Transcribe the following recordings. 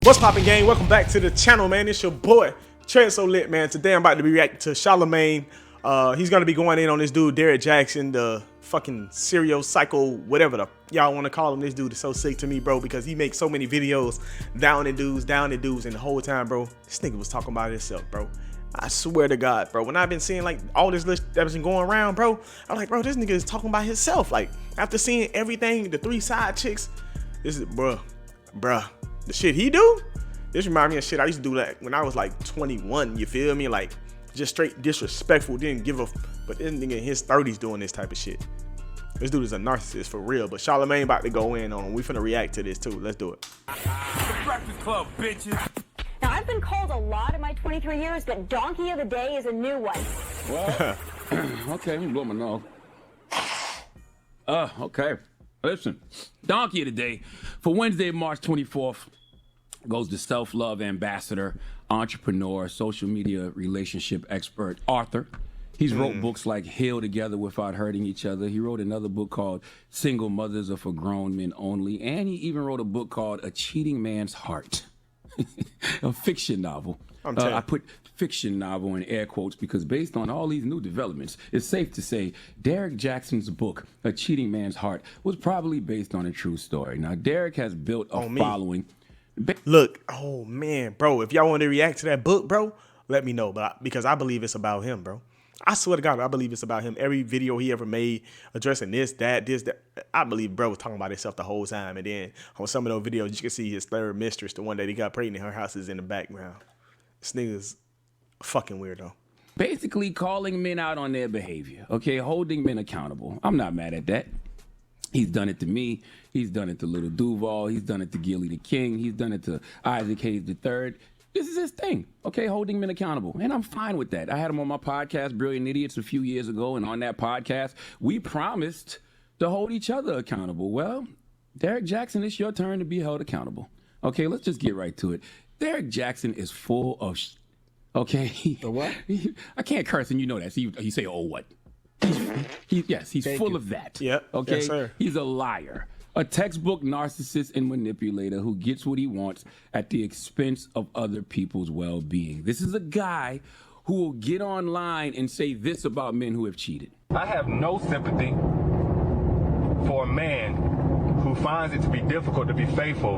What's poppin', gang? Welcome back to the channel, man. It's your boy Tread So Lit, man. Today I'm about to be reacting to Charlamagne. He's gonna be going in on this dude Derrick Jaxn, the fucking serial psycho, whatever the y'all want to call him. This dude is so sick to me, bro, because he makes so many videos downing dudes, and the whole time, bro, this nigga was talking about himself, bro. I swear to God, bro. When I've been seeing like all this list that's been going around, bro, I'm like, bro, this nigga is talking about himself. Like after seeing everything, the 3 side chicks, this is, bruh, the shit he do. This reminds me of shit I used to do like when I was like 21. You feel me? Like just straight disrespectful. Didn't give a. But this nigga in his 30s doing this type of shit. This dude is a narcissist for real. But Charlamagne about to go in on him. We finna react to this too. Let's do it. The Breakfast Club, bitches. Now, I've been called a lot in my 23 years, but Donkey of the Day is a new one. Well, okay, let me blow my nose. Okay. Listen, Donkey of the Day for Wednesday, March 24th goes to self-love ambassador, entrepreneur, social media relationship expert, Arthur. He's wrote books like Heal Together Without Hurting Each Other. He wrote another book called Single Mothers Are for Grown Men Only. And he even wrote a book called A Cheating Man's Heart. A fiction novel. I put fiction novel in air quotes because based on all these new developments, it's safe to say Derrick Jaxn's book, A Cheating Man's Heart, was probably based on a true story. Now, Derrick has built a following. Look, oh man, bro, if y'all want to react to that book, bro, let me know. Because I believe it's about him, bro. I swear to God, I believe it's about him. Every video he ever made addressing this, that, I believe bro was talking about himself the whole time. And then on some of those videos, you can see his third mistress, the one that he got pregnant, her house is in the background. This nigga's a fucking weirdo. Basically calling men out on their behavior, okay? Holding men accountable. I'm not mad at that. He's done it to me. He's done it to Little Duval. He's done it to Gilly the King. He's done it to Isaac Hayes III. This is his thing, okay? Holding men accountable. And I'm fine with that. I had him on my podcast, Brilliant Idiots, a few years ago. And on that podcast, we promised to hold each other accountable. Well, Derrick Jaxn, it's your turn to be held accountable. Okay, let's just get right to it. Derrick Jaxn is full of okay? The what? I can't curse, and you know that. So you say, oh, what? He's full of that. Yep. Okay. Yes, sir. He's a liar, a textbook narcissist and manipulator who gets what he wants at the expense of other people's well-being. This is a guy who will get online and say this about men who have cheated. I have no sympathy for a man who finds it to be difficult to be faithful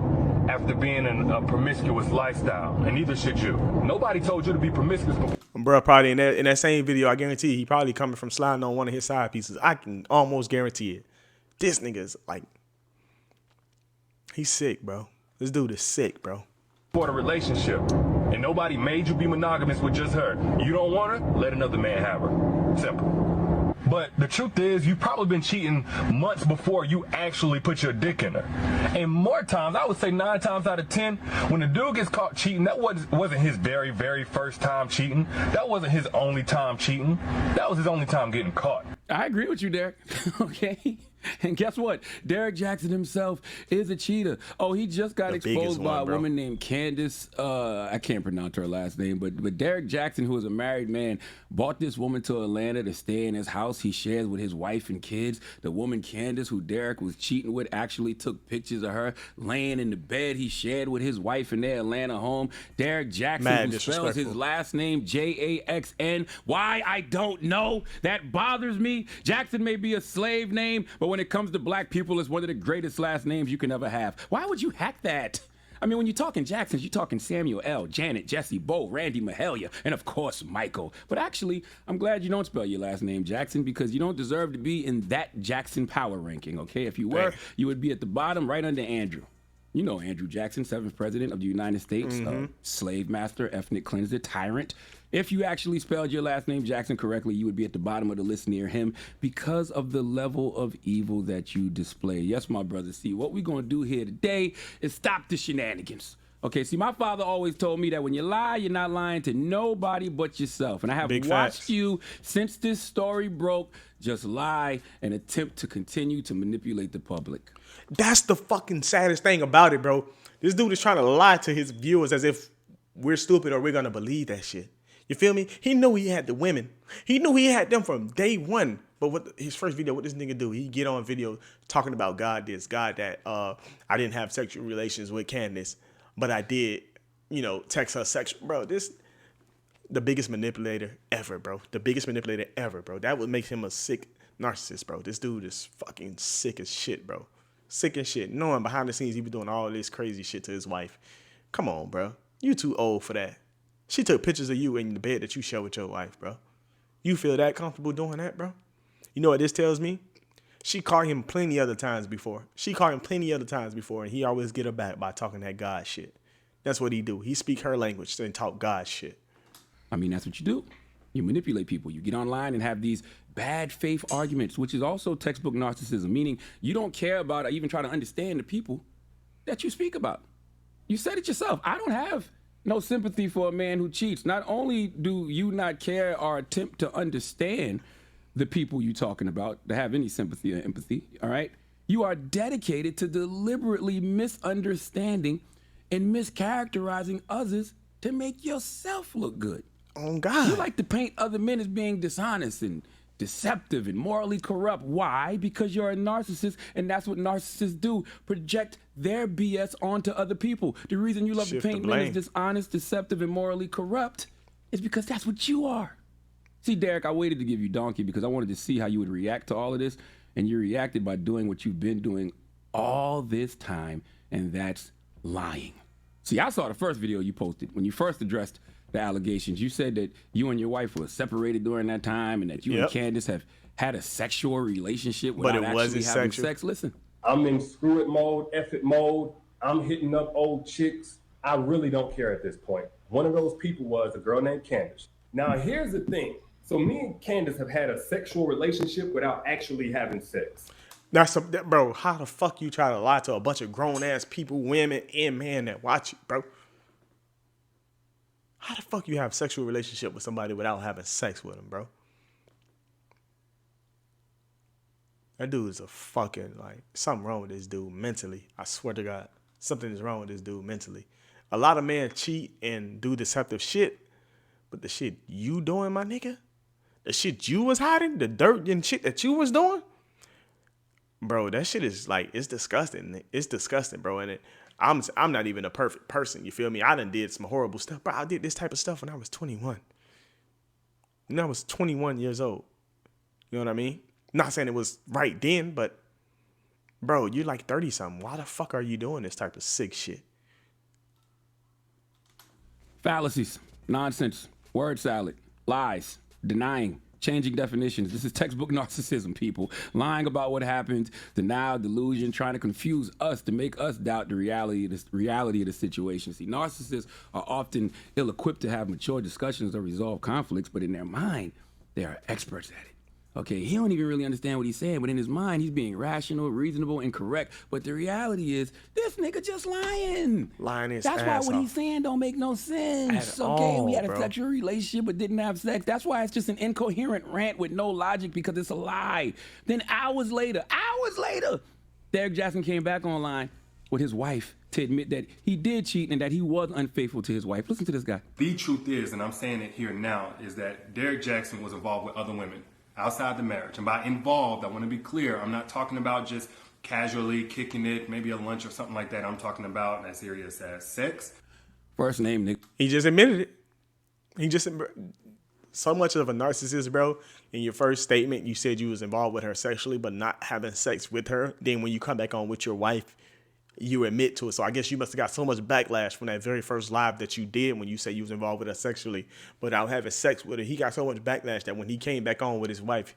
after being in a promiscuous lifestyle, and neither should you. Nobody told you to be promiscuous before. Bro, probably in that same video, I guarantee he probably coming from sliding on one of his side pieces. I can almost guarantee it. This nigga's like, he's sick, bro. This dude is sick, bro. For the relationship, and nobody made you be monogamous with just her. You don't want her, let another man have her. Simple. But the truth is, you've probably been cheating months before you actually put your dick in her. And more times, I would say 9 times out of 10, when the dude gets caught cheating, that wasn't his very, very first time cheating. That wasn't his only time cheating. That was his only time getting caught. I agree with you, Derrick. Okay. And guess what? Derrick Jaxn himself is a cheater. Oh, he just got exposed by a woman named Candace. I can't pronounce her last name, but Derrick Jaxn, who is a married man, bought this woman to Atlanta to stay in his house he shares with his wife and kids. The woman Candace, who Derrick was cheating with, actually took pictures of her laying in the bed he shared with his wife in their Atlanta home. Derrick Jaxn, who spells his last name Jaxn. Why? I don't know. That bothers me. Jackson may be a slave name, but when it comes to black people, it's one of the greatest last names you can ever have. Why would you hack that? I mean, when you're talking Jacksons, you're talking Samuel L., Janet, Jesse, Bo, Randy, Mahalia, and of course, Michael. But actually, I'm glad you don't spell your last name Jackson because you don't deserve to be in that Jackson power ranking, okay? If you were, you would be at the bottom right under Andrew. You know Andrew Jackson, 7th president of the United States, slave master, ethnic cleanser, tyrant. If you actually spelled your last name Jackson correctly, you would be at the bottom of the list near him because of the level of evil that you display. Yes, my brother. See, what we're going to do here today is stop the shenanigans. Okay, see, my father always told me that when you lie, you're not lying to nobody but yourself. And I have watched you since this story broke just lie and attempt to continue to manipulate the public. That's the fucking saddest thing about it, bro. This dude is trying to lie to his viewers as if we're stupid or we're going to believe that shit. You feel me? He knew he had the women. He knew he had them from day one. But what his first video, what this nigga do? He get on video talking about God this, God that. I didn't have sexual relations with Candace. but I did, text her sexual. Bro, this the biggest manipulator ever, bro. The biggest manipulator ever, bro. That would make him a sick narcissist, bro. This dude is fucking sick as shit, bro. Sick as shit. Knowing behind the scenes he be doing all this crazy shit to his wife. Come on, bro. You too old for that. She took pictures of you in the bed that you share with your wife, bro. You feel that comfortable doing that, bro? You know what this tells me? She caught him plenty other times before. And he always get her back by talking that God shit. That's what he do. He speak her language and talk God shit. I mean, that's what you do. You manipulate people. You get online and have these bad faith arguments, which is also textbook narcissism, meaning you don't care about or even try to understand the people that you speak about. You said it yourself. I don't have no sympathy for a man who cheats. Not only do you not care or attempt to understand the people you're talking about, to have any sympathy or empathy, all right? You are dedicated to deliberately misunderstanding and mischaracterizing others to make yourself look good. Oh, God. You like to paint other men as being dishonest and deceptive and morally corrupt. Why? Because you're a narcissist, and that's what narcissists do, project their BS onto other people. The reason you love to paint men as dishonest, deceptive, and morally corrupt is because that's what you are. See, Derrick, I waited to give you donkey because I wanted to see how you would react to all of this, and you reacted by doing what you've been doing all this time, and that's lying. See, I saw the first video you posted when you first addressed the allegations. You said that you and your wife were separated during that time and that you and Candace have had a sexual relationship without actually having sex. Listen. I'm in screw it mode, F it mode. I'm hitting up old chicks. I really don't care at this point. One of those people was a girl named Candace. Now, here's the thing. So me and Candace have had a sexual relationship without actually having sex. Bro, how the fuck you try to lie to a bunch of grown-ass people, women, and men that watch you, bro? How the fuck you have a sexual relationship with somebody without having sex with them, bro? That dude is a fucking, something wrong with this dude mentally. I swear to God, something is wrong with this dude mentally. A lot of men cheat and do deceptive shit, but the shit you doing, my nigga, the shit you was hiding, the dirt and shit that you was doing, bro, that shit is it's disgusting. It's disgusting, bro. And I'm not even a perfect person. You feel me? I done did some horrible stuff, bro. I did this type of stuff when I was 21. I was 21 years old. You know what I mean? Not saying it was right then, but bro, you're 30 something. Why the fuck are you doing this type of sick shit? Fallacies, nonsense, word salad, lies, denying, changing definitions. This is textbook narcissism, people. Lying about what happened, denial, delusion, trying to confuse us to make us doubt the reality of the situation. See, narcissists are often ill-equipped to have mature discussions or resolve conflicts, but in their mind, they are experts at it. Okay, he don't even really understand what he's saying, but in his mind, he's being rational, reasonable, and correct. But the reality is, this nigga just lying. Lying his That's ass why what off. he's saying don't make no sense. At Okay, all, we had a bro. sexual relationship but didn't have sex. That's why it's just an incoherent rant with no logic because it's a lie. Then hours later, Derrick Jaxn came back online with his wife to admit that he did cheat and that he was unfaithful to his wife. Listen to this guy. The truth is, and I'm saying it here now, is that Derrick Jaxn was involved with other women outside the marriage. And by involved, I want to be clear, I'm not talking about just casually kicking it, maybe a lunch or something like that. I'm talking about as serious as sex. First name, Nick. He just admitted it. So much of a narcissist, bro. In your first statement, you said you was involved with her sexually, but not having sex with her. Then when you come back on with your wife, you admit to it. So I guess you must have got so much backlash from that very first live that you did when you say you was involved with her sexually, but without having sex with her. He got so much backlash that when he came back on with his wife,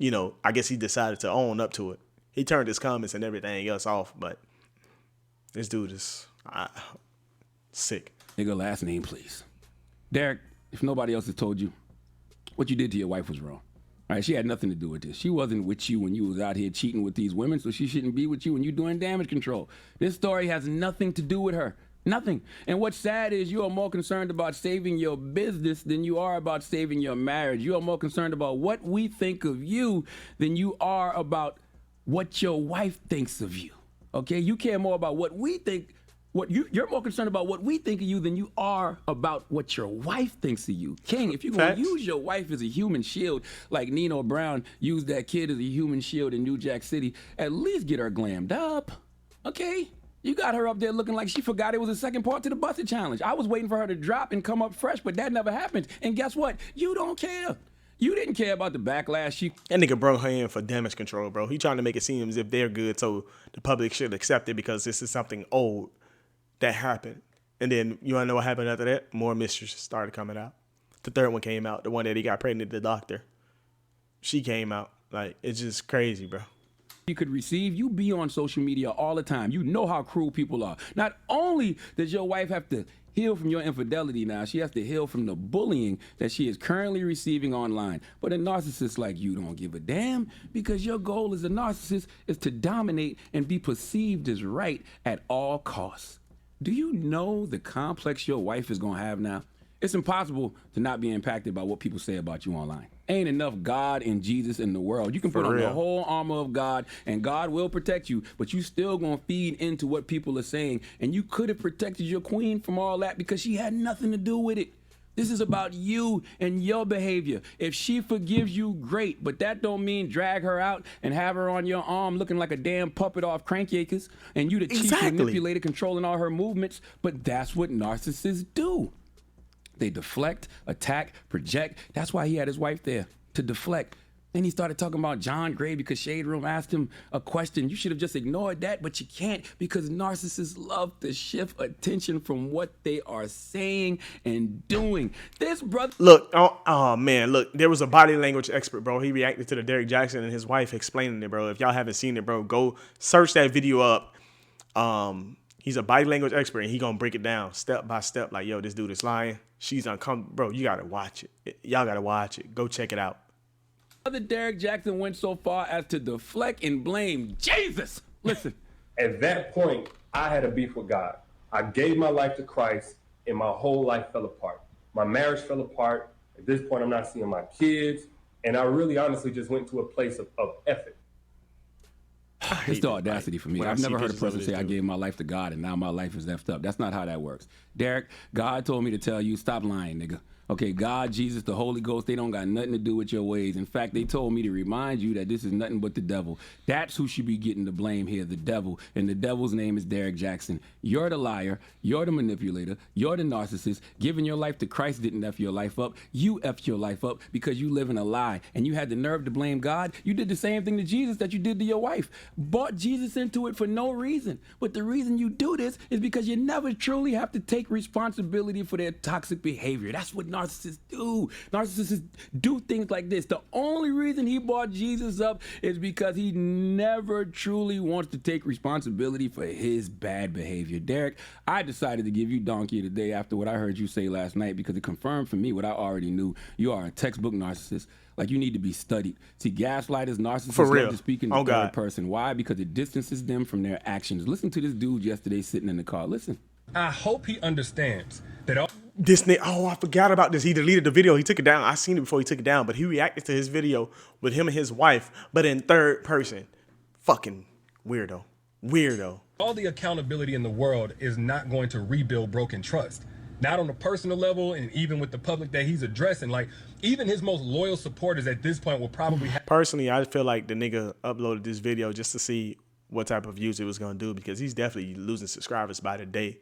I guess he decided to own up to it. He turned his comments and everything else off, but this dude is sick. Nigga, last name, please. Derrick, if nobody else has told you, what you did to your wife was wrong. All right, she had nothing to do with this. She wasn't with you when you was out here cheating with these women, so she shouldn't be with you when you're doing damage control. This story has nothing to do with her. Nothing. And what's sad is you are more concerned about saving your business than you are about saving your marriage. You are more concerned about what we think of you than you are about what your wife thinks of you. Okay? You care more about what we think. You're more concerned about what we think of you than you are about what your wife thinks of you. King, if you're going to use your wife as a human shield, like Nino Brown used that kid as a human shield in New Jack City, at least get her glammed up, okay? You got her up there looking like she forgot it was the second part to the Busted Challenge. I was waiting for her to drop and come up fresh, but that never happened. And guess what? You don't care. You didn't care about the backlash. That nigga brought her in for damage control, bro. He trying to make it seem as if they're good, so the public should accept it because this is something old that happened. And then you want to know what happened after that? More mysteries started coming out. The third one came out, the one that he got pregnant, the doctor. She came out. Like, it's just crazy, bro. You could receive, you be on social media all the time. You know how cruel people are. Not only does your wife have to heal from your infidelity now, she has to heal from the bullying that she is currently receiving online. But a narcissist like you don't give a damn because your goal as a narcissist is to dominate and be perceived as right at all costs. Do you know the complex your wife is going to have now? It's impossible to not be impacted by what people say about you online. Ain't enough God and Jesus in the world. You can put on the whole armor of God and God will protect you, but you still gonna feed into what people are saying. And you could have protected your queen from all that because she had nothing to do with it. This is about you and your behavior. If she forgives you, great, but that don't mean drag her out and have her on your arm looking like a damn puppet off Crank Acres and you the chief manipulator controlling all her movements. But that's what narcissists do. They deflect, attack, project. That's why he had his wife there, to deflect. Then he started talking about John Gray because Shade Room asked him a question. You should have just ignored that, but you can't because narcissists love to shift attention from what they are saying and doing. This brother... Look, oh man, look, there was a body language expert, bro. He reacted to the Derrick Jaxn and his wife explaining it, bro. If y'all haven't seen it, bro, go search that video up. He's a body language expert, and he gonna break it down step by step. Like, yo, this dude is lying. She's uncomfortable. Bro, you gotta watch it. Y'all gotta watch it. Go check it out. Derrick Jaxn went so far as to deflect and blame Jesus. Listen. At that point, I had a beef with God. I gave my life to Christ, and my whole life fell apart. My marriage fell apart. At this point, I'm not seeing my kids, and I really honestly just went to a place of effort. It's the audacity for me. I've never heard a person say I gave my life to God and now my life is effed up. That's not how that works. Derrick, God told me to tell you, stop lying, nigga. Okay, God, Jesus, the Holy Ghost, they don't got nothing to do with your ways. In fact, they told me to remind you that this is nothing but the devil. That's who should be getting the blame here, the devil. And the devil's name is Derrick Jaxn. You're the liar. You're the manipulator. You're the narcissist. Giving your life to Christ didn't F your life up. You F'd your life up because you live in a lie. And you had the nerve to blame God. You did the same thing to Jesus that you did to your wife. Brought Jesus into it for no reason. But the reason you do this is because you never truly have to take responsibility for their toxic behavior. That's what narcissists do. Narcissists do things like this. The only reason he brought Jesus up is because he never truly wants to take responsibility for his bad behavior. Derrick, I decided to give you donkey today after what I heard you say last night because it confirmed for me what I already knew. You are a textbook narcissist. Like, you need to be studied. See, gaslighters, narcissists love to speak in the third person. Why? Because it distances them from their actions. Listen to this dude yesterday sitting in the car. Listen. I hope he understands that all this nigga, oh, I forgot about this. He deleted the video. He took it down. I seen it before he took it down, but he reacted to his video with him and his wife, but in third person. Fucking weirdo. Weirdo. all the accountability in the world is not going to rebuild broken trust. Not on a personal level, and even with the public that he's addressing. Like, even his most loyal supporters at this point will probably have... Personally, I feel like the nigga uploaded this video just to see what type of views it was going to do, because he's definitely losing subscribers by the day.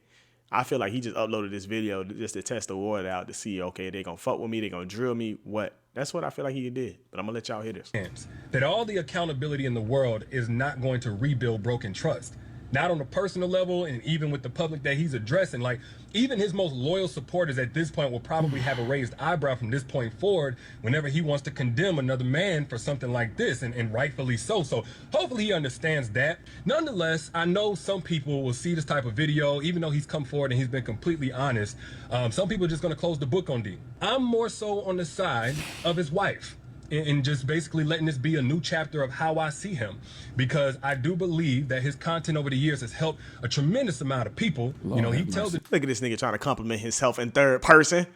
I feel like he just uploaded this video just to test the water out to see, okay, they going to fuck with me, they going to drill me, what? That's what I feel like he did, but I'm going to let y'all hear this. That all the accountability in the world is not going to rebuild broken trust. Not on a personal level, and even with the public that he's addressing. Like, even his most loyal supporters at this point will probably have a raised eyebrow from this point forward whenever he wants to condemn another man for something like this, and rightfully so. So hopefully he understands that. Nonetheless, I know some people will see this type of video, even though he's come forward and he's been completely honest. Some people are just going to close the book on D. I'm more so on the side of his wife, and just basically letting this be a new chapter of how I see him, because I do believe that his content over the years has helped a tremendous amount of people. Lord, you know, he tells it. Look at this nigga trying to compliment himself in third person.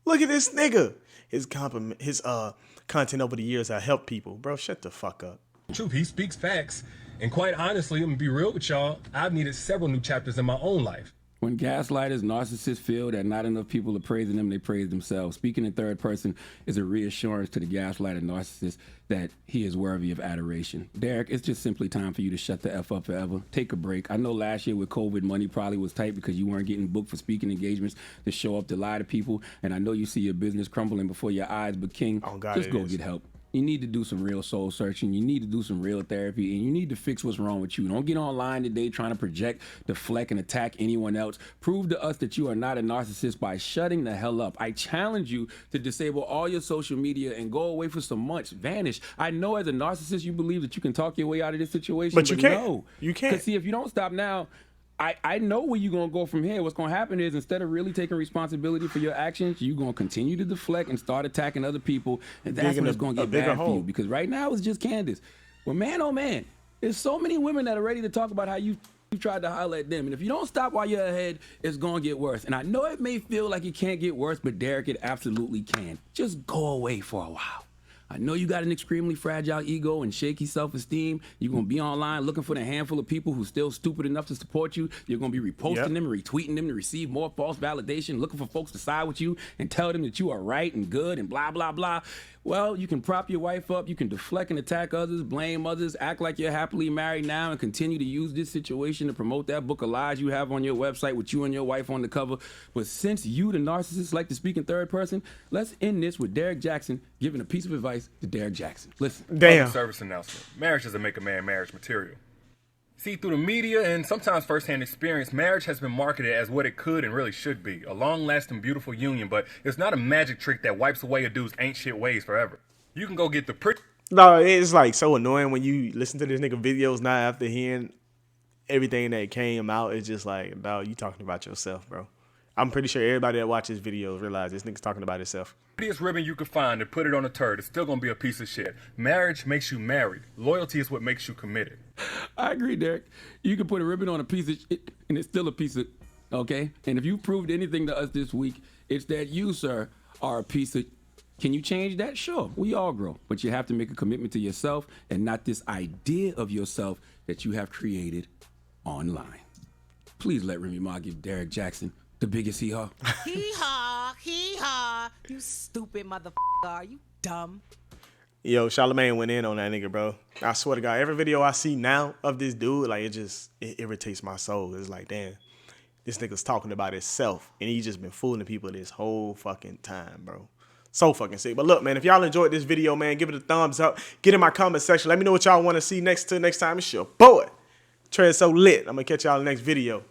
Look at this nigga. His content over the years has helped people. Bro, shut the fuck up. Truth, he speaks facts. And quite honestly, I'm gonna be real with y'all, I've needed several new chapters in my own life. When gaslighters, narcissists feel that not enough people are praising them, they praise themselves. Speaking in third person is a reassurance to the gaslighter narcissist that he is worthy of adoration. Derrick, it's just simply time for you to shut the F up forever. Take a break. I know last year with COVID, money probably was tight because you weren't getting booked for speaking engagements to show up to lie to people. And I know you see your business crumbling before your eyes, but King, just go get help. You need to do some real soul searching. You need to do some real therapy, and you need to fix what's wrong with you. Don't get online today trying to project, deflect, and attack anyone else. Prove to us that you are not a narcissist by shutting the hell up. I challenge you to disable all your social media and go away for some months. Vanish. I know as a narcissist you believe that you can talk your way out of this situation, but you can't. No. You can't. Because see, if you don't stop now, I know where you're going to go from here. What's going to happen is instead of really taking responsibility for your actions, you're going to continue to deflect and start attacking other people. And that's when it's going to get bad for you. Because right now it's just Candace. Well, man, oh, man, there's so many women that are ready to talk about how you tried to holler at them. And if you don't stop while you're ahead, it's going to get worse. And I know it may feel like it can't get worse, but Derrick, it absolutely can. Just go away for a while. I know you got an extremely fragile ego and shaky self-esteem. You're going to be online looking for the handful of people who's still stupid enough to support you. You're going to be reposting them and retweeting them to receive more false validation, looking for folks to side with you and tell them that you are right and good and blah, blah, blah. Well, you can prop your wife up. You can deflect and attack others, blame others, act like you're happily married now, and continue to use this situation to promote that book of lies you have on your website with you and your wife on the cover. But since you, the narcissist, like to speak in third person, let's end this with Derrick Jaxn giving a piece of advice to Derrick Jaxn. Listen. Damn. Public service announcement. Marriage doesn't make a man marriage material. See, through the media and sometimes firsthand experience, marriage has been marketed as what it could and really should be. A long-lasting, beautiful union, but it's not a magic trick that wipes away a dude's ain't shit ways forever. You can go get the pretty... No, it's like so annoying when you listen to this nigga videos now after hearing everything that came out. It's just like, dog, you talking about yourself, bro. I'm pretty sure everybody that watches videos realize this nigga's talking about himself. Prettiest ribbon you could find and put it on a turd, it's still gonna be a piece of shit. Marriage makes you married. Loyalty is what makes you committed. I agree, Derrick. You can put a ribbon on a piece of shit, and it's still a piece of, okay? And if you proved anything to us this week, it's that you, sir, are a piece of. Can you change that? Sure, we all grow. But you have to make a commitment to yourself and not this idea of yourself that you have created online. Please let Remy Ma give Derrick Jaxn the biggest hee-haw. Hee-haw, hee-haw. You stupid motherfucker. Are you dumb? Yo, Charlamagne went in on that nigga, bro. I swear to God, every video I see now of this dude, like, it irritates my soul. It's like, damn, this nigga's talking about himself, and he just been fooling people this whole fucking time, bro. So fucking sick. But look, man, if y'all enjoyed this video, man, give it a thumbs up. Get in my comment section. Let me know what y'all want to see next time. It's your boy, Trey So Lit. I'm going to catch y'all in the next video.